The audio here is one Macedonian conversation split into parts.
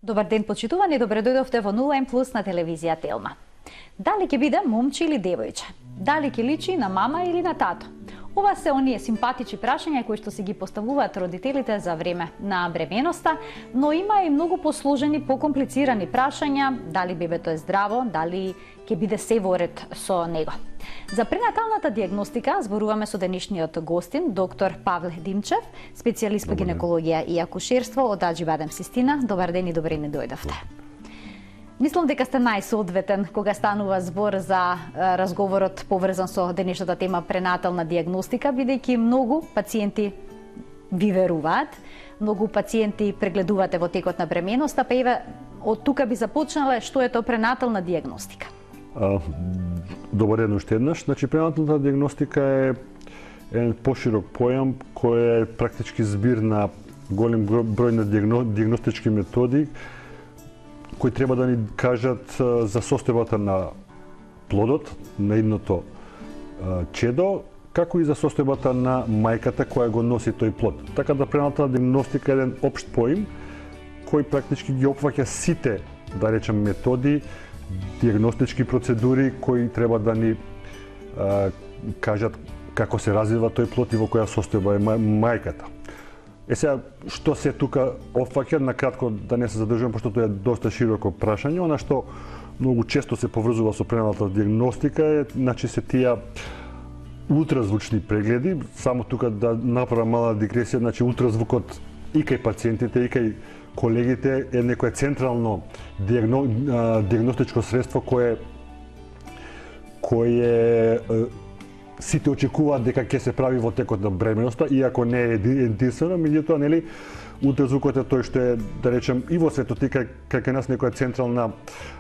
Добар ден, почитувани, добре дојдовте во 0М+ на телевизија Телма. Дали ќе биде момче или девојче? Дали ќе личи на мама или на тато? Ова се оние симпатични прашања кои што си ги поставуваат родителите за време на бременоста, но има и многу посложени, покомплицирани прашања, дали бебето е здраво, дали ќе биде се во ред со него. За пренаталната дијагностика зборуваме со денешниот гостин, доктор Павле Димчев, специјалист по гинекологија и акушерство од Аџибадем Систина. Добар ден и добре ни дојдовте. Мислам дека сте најсоодветен кога станува збор за разговорот поврзан со денешната тема пренатална дијагностика, бидејќи многу пациенти ви веруваат, многу пациенти прегледувате во текот на бременоста, па еве од тука би започнале што е тоа пренатална дијагностика. Добар ден уште еднаш. Значи, пренаталната дијагностика е еден поширок појам кој е практички збир на голем број на дијагностички методи кои треба да ни кажат за состојбата на плодот, на идното чедо, како и за состојбата на мајката која го носи тој плод. Така да пренатална дијагностика е еден општ поим кој практички ги опфаќа сите, да речем, методи, дијагностички процедури кои треба да ни кажат како се развива тој плод и во која состојба е мајката. Сега, што се тука опфаќа, на кратко да не се задржувам, пошто тоа е доста широко прашање. Она што многу често се поврзува со пренаталната дијагностика е, значи, се тие ултразвучни прегледи. Само тука да направам мала дигресија, значи ултразвукот и кај пациентите, и кај колегите е некое централно дијагностичко средство кое сите очекуваат дека ќе се прави во текот на бременоста, иако не е единствено, меѓутоа, нели, ултразвукот е тој што е, да речем, и во светот и кај нас некоја централна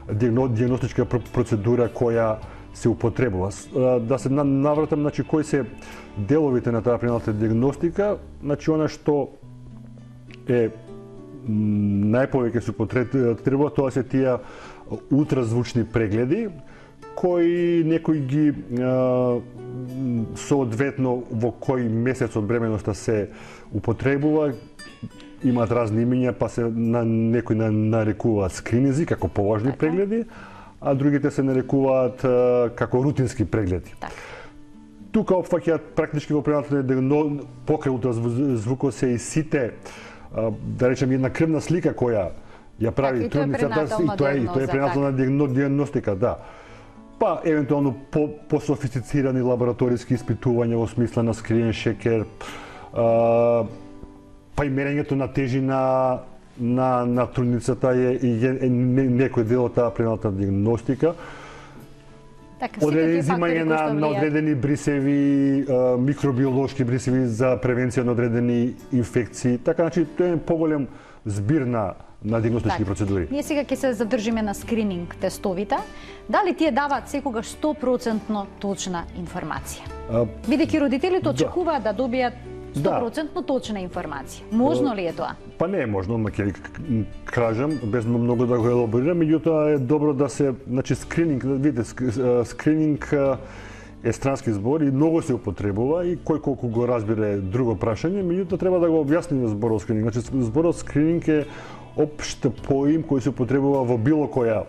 дијагностичка процедура која се употребува. Да се навратам, значи, кои се деловите на таа пренатална дијагностика, значи, она што е најповеќе се употребува, тоа се тие ултразвучни прегледи, кои некои ги соодветно во кој месец од бременоста се употребува, имаат разни имиња, па се некои нарекуваат скрининзи како поважни прегледи, а другите се нарекуваат како рутински прегледи. Тука опфаќаат практички во пренатална дијагностика, покрај ултразвукот се и сите, да речем, една крвна слика која ја прави трудницата, и тоа е пренатална дијагностика, да. Па, евентуално по-софистицирани лабораториски испитувања во смисла на скриен шекер, па и мерењето на тежина на трудницата е некој дел од таа пренатална дијагностика. Одредени зимање на одредени брисеви, микробиолошки брисеви за превенција на одредени инфекции. Така, значи, тоа е поголем збир на дијагностички процедури. Ние сега ќе се задржиме на скрининг тестовите. Дали тие даваат секогаш 100% точна информација? Бидејќи родителите очекуваат да добијат 100% точна информација. Можно ли е тоа? Па не е можно, ма ќе кажам, без многу да го елаборирам, меѓутоа е добро да се, значи, скрининг, видите, скрининг е странски збор и многу се употребува и кој колку го разбира е друго прашање, меѓутоа треба да го објасниме зборот скрининг. Значи, зборот скрининг е општ поим кој се употребува во било која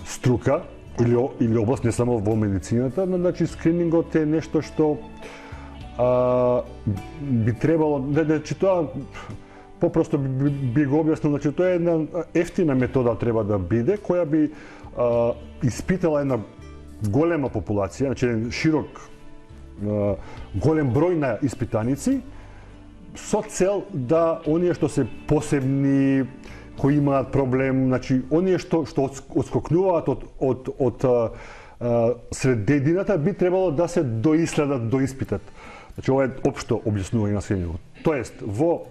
струка или област, не само во медицината. Значи, скринингот е нешто што би требало, значи, тоа попросто би го објаснил, значи, тоа е една ефтина метода треба да биде, која би испитала една голема популација, значи еден широк, голем број на испитаници, со цел да оние што се посебни, кои имаат проблем, значи оние што отскокнуваат од средедината, би требало да се доиследат, доиспитат. Значи, ова е општо објаснување на скринингот. Тоест, во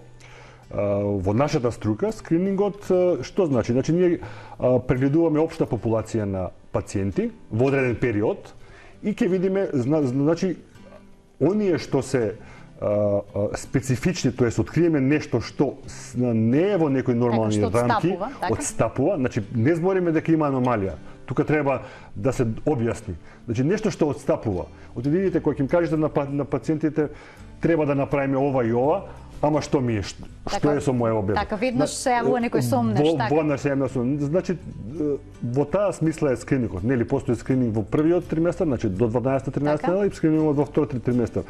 нашата струка, скринингот што значи? Значи, ние прегледуваме општа популација на пациенти во одреден период и ќе видиме, значи, оние што се специфични, тоест откриеме нешто што не е во некои нормални рамки, одстапува, значи не збориме дека има аномалија. Тука треба да се објасни. Значи нешто што одстапува. Отидете кога ќе им кажете на пациентите треба да направиме ова и ова, ама што ми е, што е со мојава беба? Така, веднаш се јавува некој сомнеш, така. Веднаш се јавува сомнеш. Значи, во таа смисла е скринингот. Нели, постои скрининг во првиот триместар, значи до 12-13 недела и скрининг во вториот триместар.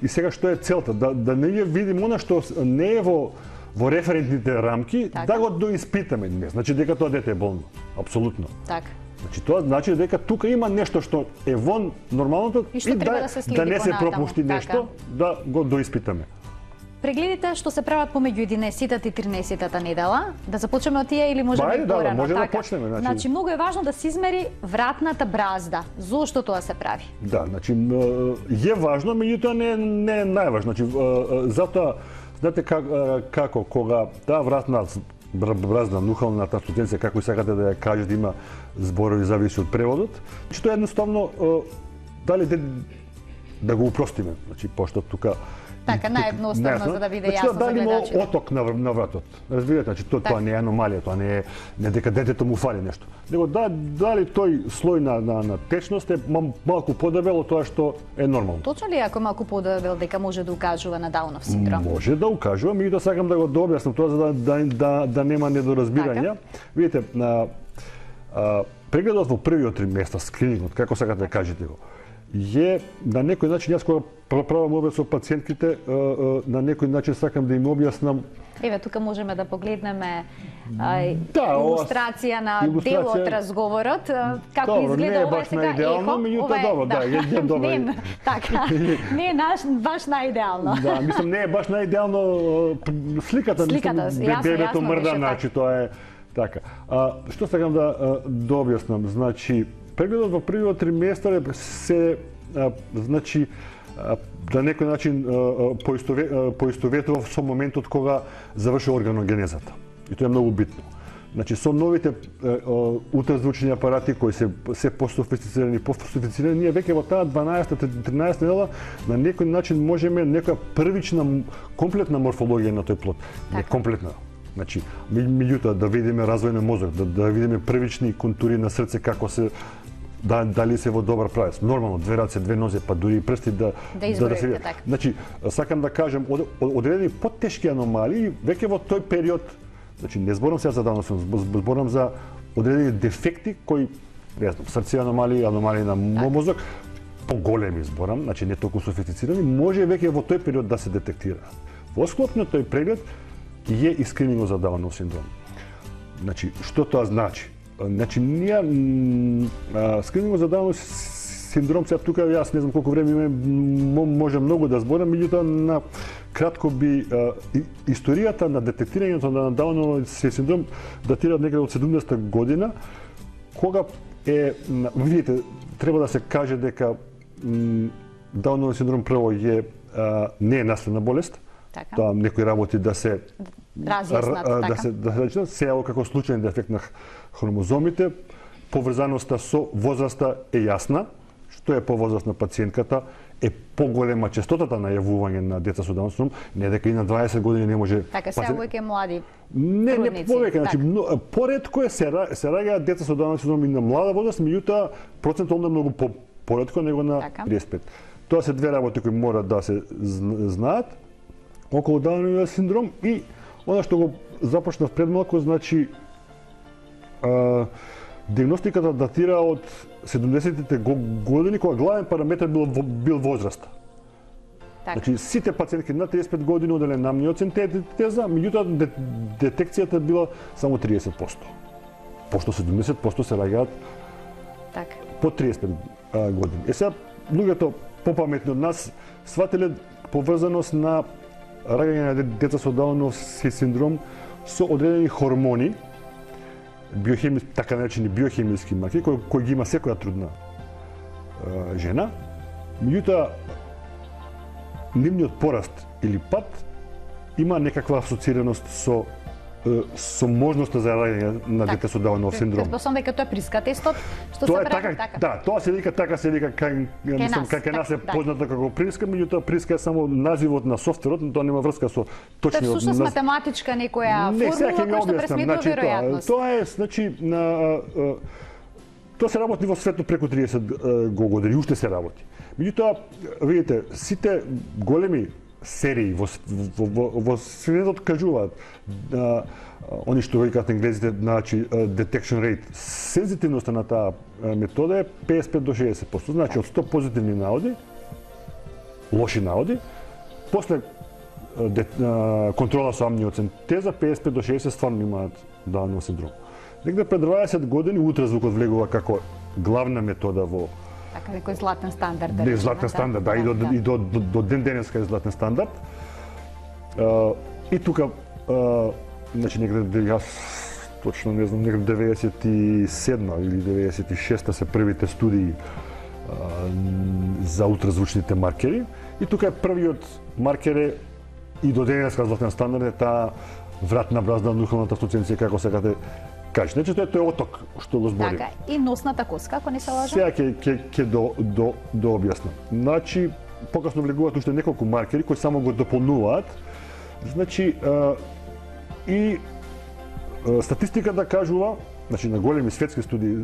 И сега што е целта? Да не ја видим она што не е во референтните рамки, така, да го доиспитаме. Не значи дека тоа дете е болно. Апсолутно. Така. Значи тоа значи дека тука има нешто што е вон нормалното и да не се пропушти нешто, да го доиспитаме. Прегледите што се прават помеѓу 11-тата и 13-тата недела, да започнеме од тие или можеме и порано? Може да почнеме. Значи, многу е важно да се измери вратната бразда. Зошто тоа се прави? Да, значи е важно, меѓутоа не е најважно. Значи, затоа, знаете како кога таа вратна бразда, нухалната студенција, како и сакате да ја кажете, има зборови зависи од преводот, значи тоа едноставно дали да го упростиме, значи пошто тука така наједноставно за да биде јасно за гледачите. Дали има оток на вратот. Разбирате, значи тоа не е аномалија, тоа не е дека детето му фали нешто. Него дали тој слој на течност е малку подебел од тоа што е нормално. Точно ли ако малку подебел дека може да укажува на Даунов синдром? Може да укажува, меѓутоа сакам да го дообјаснам тоа за да нема недоразбирања. Видите, прегледот во првиот триместар, скринингот, како сакате да кажете го, е на некој начин, јас кога правам обед со пациентките, на некој начин сакам да им објаснам. Еве, тука можеме да погледнеме илустрација на дел од разговорот, како изгледа ова сега ехо. Не е добро. Така, не е баш најидеално. Да, мислам, не е баш најидеално сликата, бебето мрда, значи тоа е така. Што сакам да објаснам, значи, прегледот во првиот триместар се значи на некој начин поистоветува со моментот кога заврши органогенезата. И тоа е многу битно. Значи со новите ултразвучни апарати кои се пософистицирани, ние веќе во таа 12-13 недела на некој начин можеме некоја првична комплетна морфологија на тој плод. Не комплетна. Значи, меѓутоа да видиме развој на мозок, да видиме првични контури на срце како се дали се во добар правец. Нормално, две раце, две нозе, па дури и прсти да се видат. Значи, сакам да кажам, одредени поттешки аномалии, веќе во тој период, значи не зборам сега за Даунов синдром, зборам за одредени дефекти кои, не знам, срце аномалии, аномалии на мозок, поголеми зборам, значи не толку софистицирани, може веќе во тој период да се детектира. Во склоп на тој преглед е и скринингот за Даунов синдром. Значи, што тоа значи? Значи, ние скринингот за Даунов синдром, сега тука јас не знам колку време имаме, може многу да зборам, меѓутоа на кратко би историјата на детектирањето на Даунов синдром датира некаде од 70-та година, кога видите, треба да се каже дека Даунов синдром прво не е наследна болест. Тоа некои работи да се разјаснат, се јаво како случаен дефект на хромозомите, поврзаноста со возраста е јасна, што е повозрастна пациентката, е поголема честотата на јавување на деца со Даунов синдром, не дека и на 20 години не може. Така се веќе млади. Не повеќе, значи поретко се раѓаат деца со Даунов синдром и на млада возраст, меѓутоа процентално многу поретко него на 35. Тоа се две работи кои мора да се знаат околу Дауновиот синдром и она што го започнав пред малку, значи диагностиката датира од 70-тите години, кога главен параметар бил возраста. Значи сите пациентки на 35 години оделе на амниоцентеза, меѓутоа детекцијата била само 30%. Пошто 70% се раѓаат по 35 години. Сега луѓето попаметни од нас сватиле поврзаност на раѓање на деца со Даунов синдром со одредени хормони, така наречени биохемиски марки, кои ги има секоја трудна жена. Меѓутоа, нивниот пораст или пат има некаква асоцираност со можноста за раѓање на дете со Даунов синдром. Предпоставам дека тоа е приска тестот, што се прави така. Да, тоа се вика кај нас е позната како приска, меѓутоа приска е само називот на софтверот, но тоа нема врска со точниот. Тоа е всушност математичка некоја формула која што пресметува веројатност. Тоа е, значи, тоа се работи во светот преку 30 години, уште се работи. Меѓутоа, видите, сите големи серии во светот кажуваат они што викаат енглезите, значи detection rate, сензитивноста на таа метода е 55 до 60%. Значи од 100 позитивни наводи, лоши наводи, после контрола со амниоцентеза 55 до 60 стварно имаат Даунов синдром. Негде пред 20 години ултразвукот влегува како главна метода во така некој златен стандард. Не, златен стандард, да, и до ден денеска е златен стандард. И тука значи негде јас точно не знам, негде 97 или 96 се првите студии за ултразвучните маркери. И тука е првиот маркер и до денеска златен стандард е таа вратна бразда на духовната субстанција, како сакате кажете. Значи тоа е оток што го зборим. Така, и носната коска, ако не се лажам. Сега ќе до објаснам. Значи, покасно влегуваат уште неколку маркери кои само го дополнуваат. Значи, и статистиката кажува, значи на големи светски студии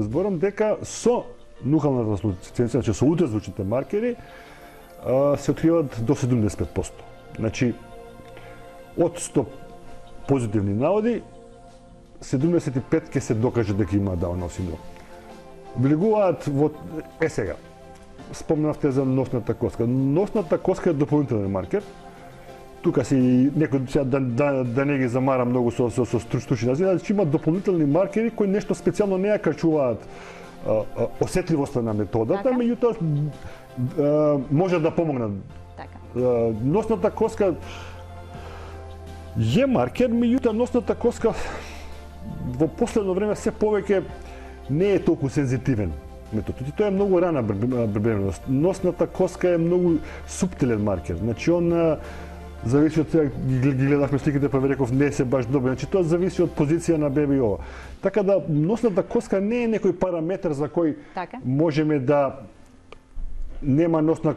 зборам, дека со нухалната субстанција, значи со ултразвучните маркери, се откриваат до 75%. Значи, од 100 позитивни наводи, 75 ќе се докаже дека има Даунов синдром. Влегуваат во сега. Спомнавте за носната коска. Носната коска е дополнителен маркер. Тука си некој сега да не ги замара многу со стручни наzivi, значи има дополнителни маркери кои нешто специјално не ја качуваат осетливоста на методата, меѓутоа може да помогнат. Така. Носната коска е маркер, меѓутоа носната коска во последно време се повеќе не е толку сензитивен метод. И тоа е многу рана бребеменост. Носната коска е многу суптилен маркер. Значи он зависи од сега ги гледавме сликите па реков не се баш добро. Значи тоа зависи од позиција на бебе и ова. Така да носната коска не е некој параметар за кој можеме да нема носна,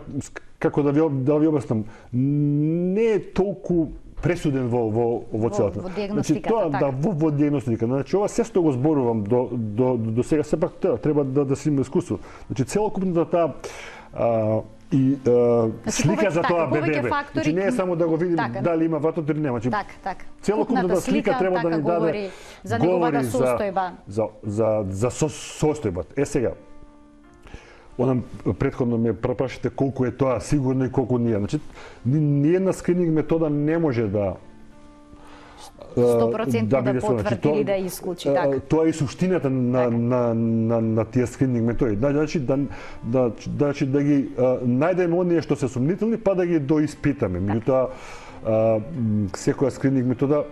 како да ви обяснам, не е толку пресуден во целата. Во диагностиката, значи, тоа, така. во диагностиката. Значи, ова се што го зборувам до сега, сепак треба да си има искуство. Значи, целокупната таа слика за тоа бебе. Значи, не е само да го видим дали има ватот или нема. Значи, целокупната слика треба да ни даде за неговата состојба. За состојбата. Сега, онам претходно ме прашате колку е тоа сигурно и колку не е. Значи, ниедна скрининг метода не може да 100% да потврди или да исклучи, така. Тоа е суштината на тие скрининг методи. Значи да ги најдеме оние што се сумнителни, па да ги доиспитаме. Меѓутоа секоја скрининг метода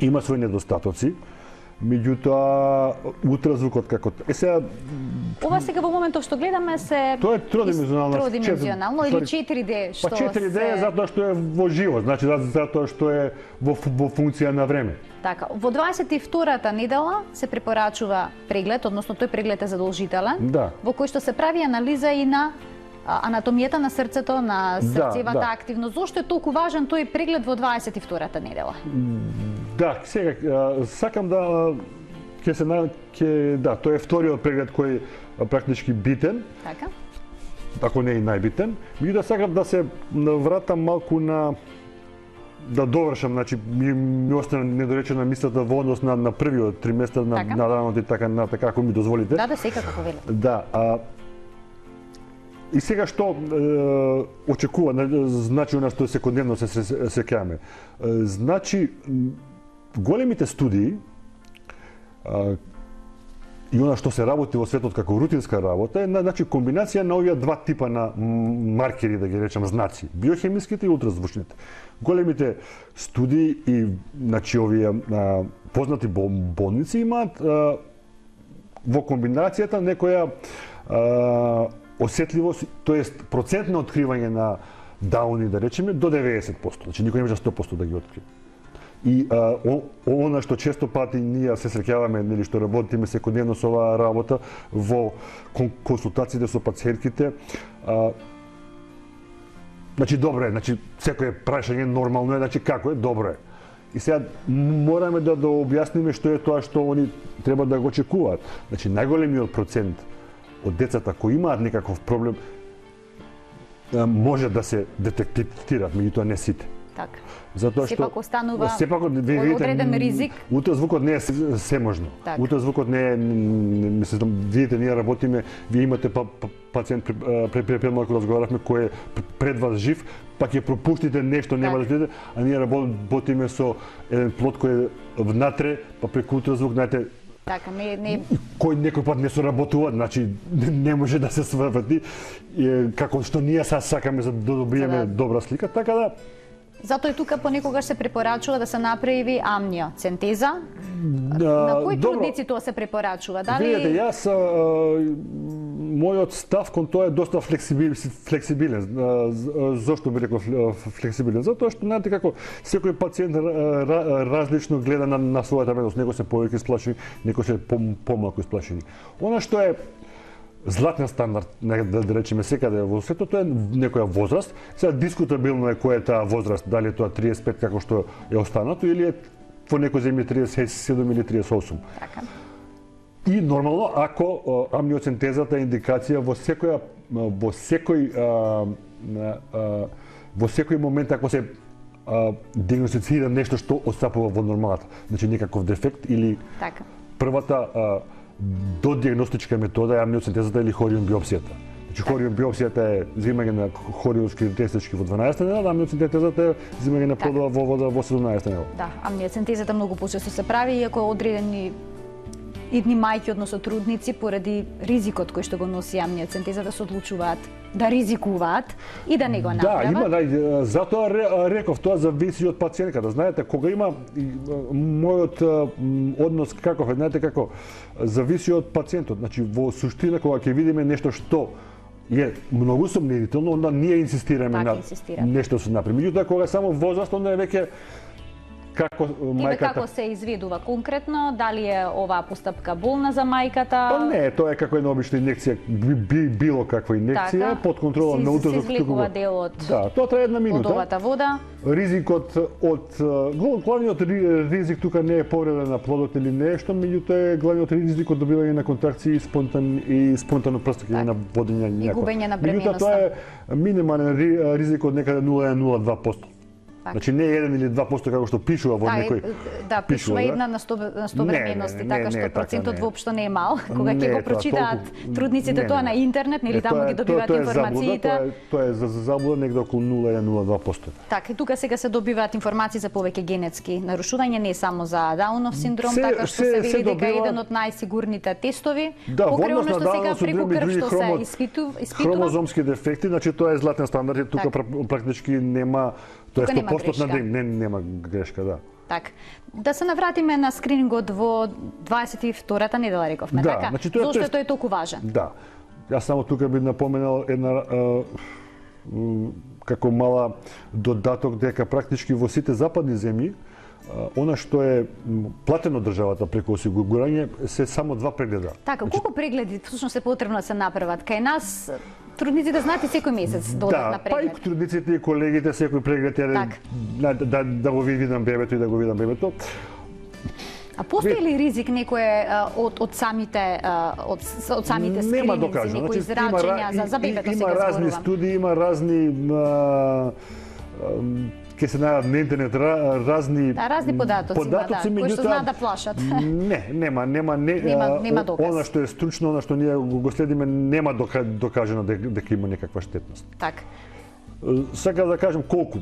има своји недостатоци. Меѓутоа ултразвукот како сега ова сега во моментов што гледаме се тоа е тродимензионално или 4D што па 4D е затоа што е во живо, значи затоа што е во функција на време. Така, во 22-та недела се препорачува преглед, односно тој преглед е задолжителен, во кој што се прави анализа и на анатомијата на срцето, на срцевата активност. Зошто е толку важен тој преглед во 22-та недела? Да, сега сакам да тоа е вториот преглед кој е практички битен. Така. Ако не и најбитен. Меѓутоа сакам да се вратам малку на да довршам, значи ми остана недоречена мислата во однос на првиот триместар на данот и така ако ми дозволите. Да, секако велите. Да, и сега што очекува, значи она што секојдневно се кеаме. Значи големите студии и она што се работи во светот како рутинска работа е значи комбинација на овие два типа на маркери, да ги речам знаци, биохемиските и ултразвучните. Големите студии и значи овие познати болници имаат во комбинацијата некоја осетливост, тоест процент на откривање на дауни, да речеме, до 90%. Значи никој не може 100% да ги открие. И она што често пати ние се среќаваме, нели што работиме секојдневно со оваа работа во консултациите со пациентките, значи добро е, значи секое прашање нормално е, значи како е, добро е. И сега мораме да објасниме што е тоа што они треба да го очекуваат. Значи најголемиот процент од децата кои имаат некаков проблем може да се детектира, меѓутоа не сите. Така. Затоа што сепак останува одреден ризик. Ултразвукот не е seможно. Так. Ултразвукот не е, мислам, видите, ние работиме, вие имате пациент пред малку разговаравме кој е пред вас жив, па ќе пропуштите нешто, нема да видите, а ние работиме со еден плод кој е внатре, па преку ултразвук, знаете, така, не кој некој пат не соработува, значи не може да се сврти, како што ние сакаме за да добиеме добра слика, така да. Затоа и тука понекогаш се препорачува да се направи амниоцентеза. На кои трудници тоа се препорачува? Дали... Видете, јас мојот став кон тоа е доста флексибилен. Зошто би рекол флексибилен? Затоа што знаете како секој пациент различно гледа на својата бедност. Некој се повеќе исплашени, некој се помалку исплашени. Она што е златен стандард, да речеме секаде во светот, тоа е некоја возраст. Сега дискутабилно е која е таа возраст, дали е тоа 35 како што е останато или е во некој земји 37 или 38. Така. И нормално ако амниоцентезата е индикација во секој момент ако се диагностицира нешто што отстапува во нормалата, значи некаков дефект или така. Првата додиагностичка метода е амниоцентезата или хориум биопсијата. Значи хориум биопсијата е земање на хориумски тестички во 12-та недела, амниоцентезата е земање на плодова во вода во 17-та недела. Да, амниоцентезата многу почесто се прави иако одредени идни мајки, односно трудници, поради ризикот кој што го носи амниоцентезата, се одлучуваат да ризикуваат и да не го направат. Да, има, затоа реков, тоа зависи од пациентката. Знаете, кога има мојот однос каков е, знаете како, зависи од пациентот. Значи, во суштина, кога ќе видиме нешто што е многу сомнително, онда ние инсистираме на нешто се направи. Меѓутоа, кога е само возраст, онда е веќе како мајката... Како се изведува конкретно? Дали е оваа постапка болна за мајката? Па не, тоа е како една обична инекција, било каква инекција, под контрола на ултразвук. Се излекува дел од... Да, тоа трае една минута. Од овата вода. Ризикот од... Главниот ризик тука не е повреда на плодот или нешто, меѓутоа е главниот ризик од добивање на контракции и спонтано прстакање на водење някој. И губење на бременоста. Меѓутоа тоа е минимален ризик од некаде 0,02%. Значи не 1 или 2% како што пишува во некој. Да, пишува 1 на 100 бременности, така што процентот воопшто не е мал. Кога ќе го прочитаат трудниците тоа на интернет, нели таму ги добиваат информациите. Тоа е за заблуда негде околу 0,02%. Така, и тука сега се добиваат информации за повеќе генетски нарушувања, не само за Даунов синдром, така што се вели дека еден од најсигурните тестови, покрај оно што сега преку крв што се испитува. Хромозомски дефекти, значи тоа е златен стандард, тука практички нема. Тоа е 100% на ден, нема грешка, да. Так. Да се навратиме на скринингот во 22-та недела, рековме, да, така? Значи, зошто е тој толку важен? Да. Јас само тука би напоменал една како мала додаток дека практички во сите западни земји она што е платено државата преку осигурање се само 2 прегледа. Така, колку прегледи всушност е потребно да се направат? Кај нас трудниците знаат и секој месец да одат на преглед. Да, па и трудниците и колегите секој преглед е да го видам бебето и да го видам бебето. А постои ли ризик некое од самите скрининзи, некои израчања за бебето сега зборувам? Има разни студии, има разни ќе се најдат на интернет разни податоци, кои што знаат да плашат. Нема доказ. Она што е стручно, она што ние го следиме, нема докажано дека има некаква штетност. Така. Сега да кажем колку.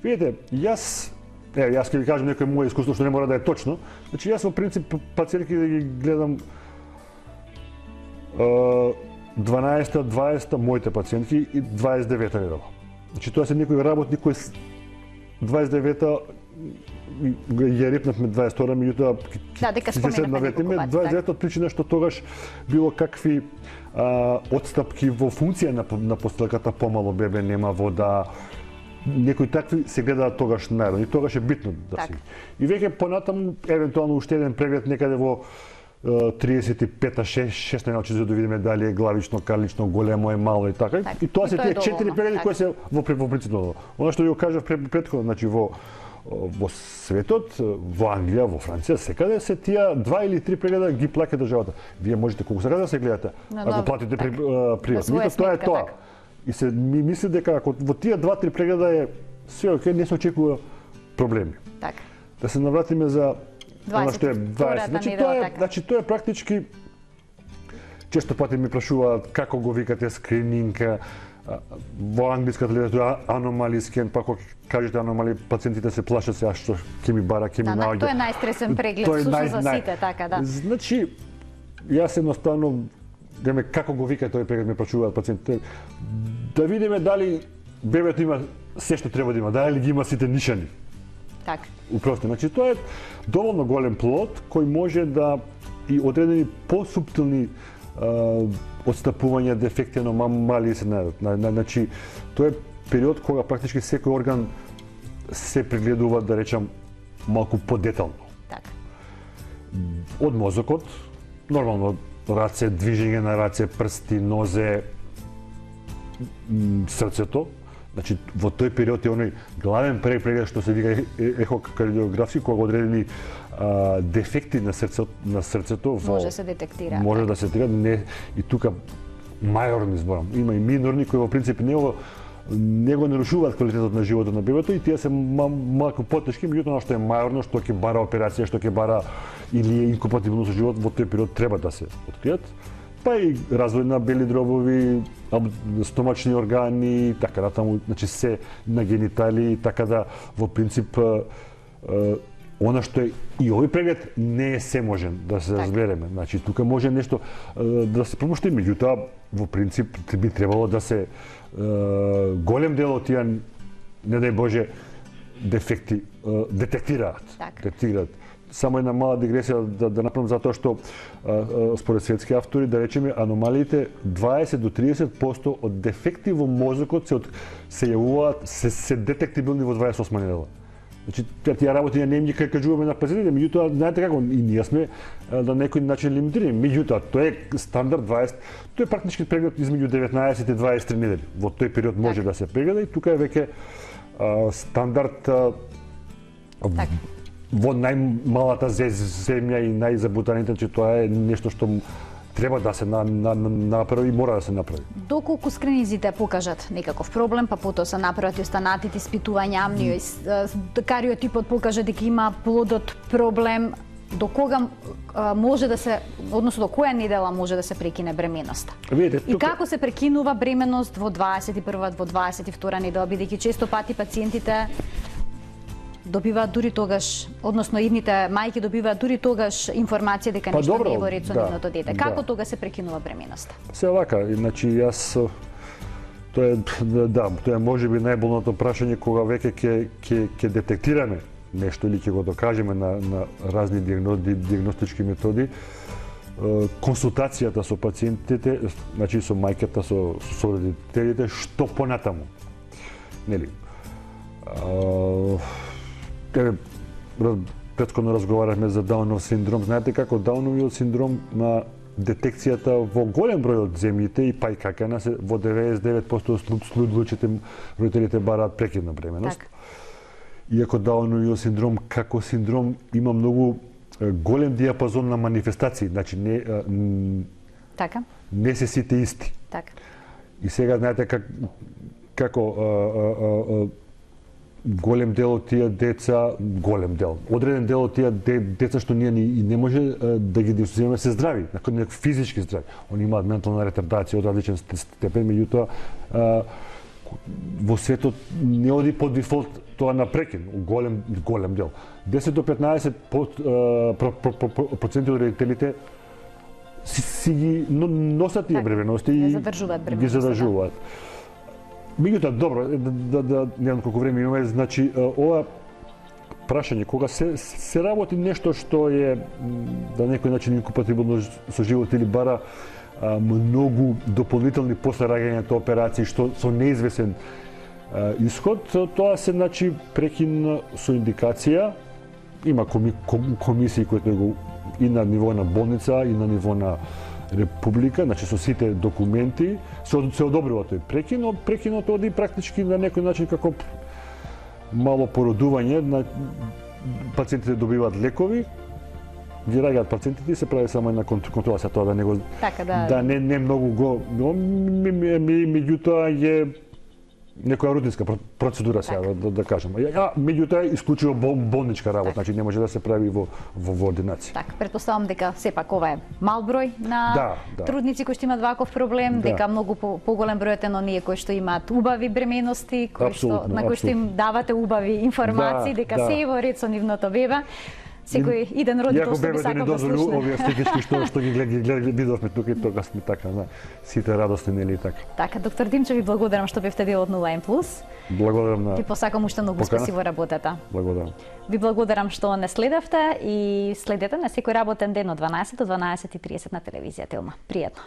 Видите, јас ќе ви кажам некој моје искуство што не мора да е точно. Значи јас во принцип пациентки да ги гледам 12-та, 20-та моите пациентки и 29-та недела. Значи тоа се некои работни кои 29-та ја репнавме 22-та, меѓутоа дека споменавме 29-та причина што тогаш било какви отстапки во функција на постелката, помало бебе, нема вода, некои такви се гледаат тогаш најрано и тогаш е битно да се. И веќе понатаму евентуално уште еден преглед некаде во 35-та, 6-та за да видиме дали е главично, карлично, големо е, мало и така. И тоа се тие 4 прегледи кои се во принципно. Она што ја кажав претходно, значи во светот, во Англија, во Франција, секаде се тие 2 или 3 прегледа ги плаќа државата. Вие можете колку сакате да се гледате, ако платите приватно. Тоа е тоа. и се ми мисли дека ако во тие 2-3 прегледа е све окей, не се очекува проблеми. Така. Да се навратиме за она што е 20. Значи тоа е практички често пати ми прашуваат како го викате скрининг, во англиската литература аномали скен, па кога кажете аномали, пациентите се плашат се, а што ќе ми бара, ќе ми наоѓа. Тоа е најстресен преглед, слушам за сите, така да. Значи, јас едноставно, како го вика тој преглед, ме прашуваат пациентите, да видиме дали бебето има се што треба да има, дали ги има сите нишани. Така. Упрости, значи тоа е доволно голем плод кој може да и одредени посуптилни отстапувања, дефекти, аномалии се најдат. Значи, тоа е период кога практички секој орган се прегледува, да речам, малку подетално. Така. Од мозокот, нормално раце, движење на раце, прсти, нозе, срцето. Значи, во тој период е оној главен преглед што се вика ехокардиографски, кога одредени дефекти на срцето може се детектира. Може да се детектира, не и тука мајорни зборам. Има и минорни кои во принцип не го нарушуваат квалитетот на животот на бебето и тие се малку потешки, меѓутоа што е мајорно, што ќе бара операција, што ќе бара или е инкомпатибилно со живот, во тој период треба да се откријат. Па и развој на бели дробови, стомачни органи, така натаму, значи се на гениталии, така да во принцип она што е и овој преглед не е се можен да се разбереме. Значи тука може нешто да се промошти, меѓутоа во принцип би требало да се голем дел од тие, не дај Боже, дефекти детектираат. Детектираат. Само една мала дигресија да направам затоа што според светски автори, да речеме, аномалиите 20 до 30% од дефекти во мозокот се јавуваат, се детектибилни во 28 недела. Значи, тие работи не им ги кажуваме на пациентите, меѓутоа, знаете како, и ние сме на некој начин лимитирани. Меѓутоа, тоа е стандард 20, тоа е практички преглед измеѓу 19 и 23 недели. Во тој период може да се прегледа и тука е веќе стандард во најмалата земја и најзабутаните, че тоа е нешто што треба да се направи и мора да се направи. Доколку скринизите покажат некаков проблем, па потоа се направат и останатите испитувања, амнио, кариотипот покаже дека има плодот проблем, до кога може да се, односно до која недела може да се прекине бременоста? Видите, и како се прекинува бременост во 21-ва, во 22-ра недела, бидејќи често пати пациентите добиваат дури тогаш, односно идните мајки добиваат дури тогаш информација дека нешто не е во ред со нивното дете. Како тога се прекинува бременоста? Се вака, значи јас тоа е можеби најболното прашање кога веќе ќе детектираме нешто или ќе го докажеме на разни диагностички методи. Консултацијата со пациентите, значи со мајката, со родителите, што понатаму. Нели? Претходно разговаравме за Даунов синдром. Знаете како Дауновиот синдром на детекцијата во голем број од земјите и па и какана се во 99% од случаите родителите бараат прекид на бременост. Иако Дауновиот синдром како синдром има многу голем диапазон на манифестации, значи не се сите исти. Така. И сега знаете како голем дел од тие деца, одреден дел од тие деца што ние и не може да ги диагностицираме се здрави, физички здрави. Они имаат ментална ретардација од различен степен, меѓутоа во светот не оди по дефолт тоа на прекин, голем дел. 10 до 15% од родителите си ги носат тие бременности и ги задржуваат. Меѓутоа, добро, да не знам колку време имаме, значи, ова прашање, кога се работи нешто што е на некој начин инкомпатибилно со живот или бара многу дополнителни после раѓањето операции, што со неизвестен исход, тоа се, значи, прекин со индикација. Има комисии кои го и на ниво на болница, и на ниво на Република, значи со сите документи, се одобрува тој прекин, но прекинот оди практички на некој начин како мало породување, пациентите добиваат лекови ги раѓаат пациентите и се прави само една контрола за тоа да не го Така да. да не многу го, но меѓутоа е некоја рутинска процедура сега да кажам. Меѓутоа исклучиво болничка работа, значи не може да се прави во ординација. Така, претпоставам дека сепак ова е мал број на трудници кои што имаат ваков проблем, дека многу поголем бројот е на оние кои што имаат убави бременности, на кои што им давате убави информации дека се е во ред со нивното бебе. Секој иден родител што би сакал да слушне. Овие сликички што ги видовме тука и тогаш сме така, сите радосни, нели така. Така, доктор Димчев, ви благодарам што бевте дел од 0N+. Благодарам на... Ви посакам уште многу успеси во работата. Благодарам. Ви благодарам што не следевте и следете на секој работен ден од 12 до 12:30 на телевизија Телма. Пријатно.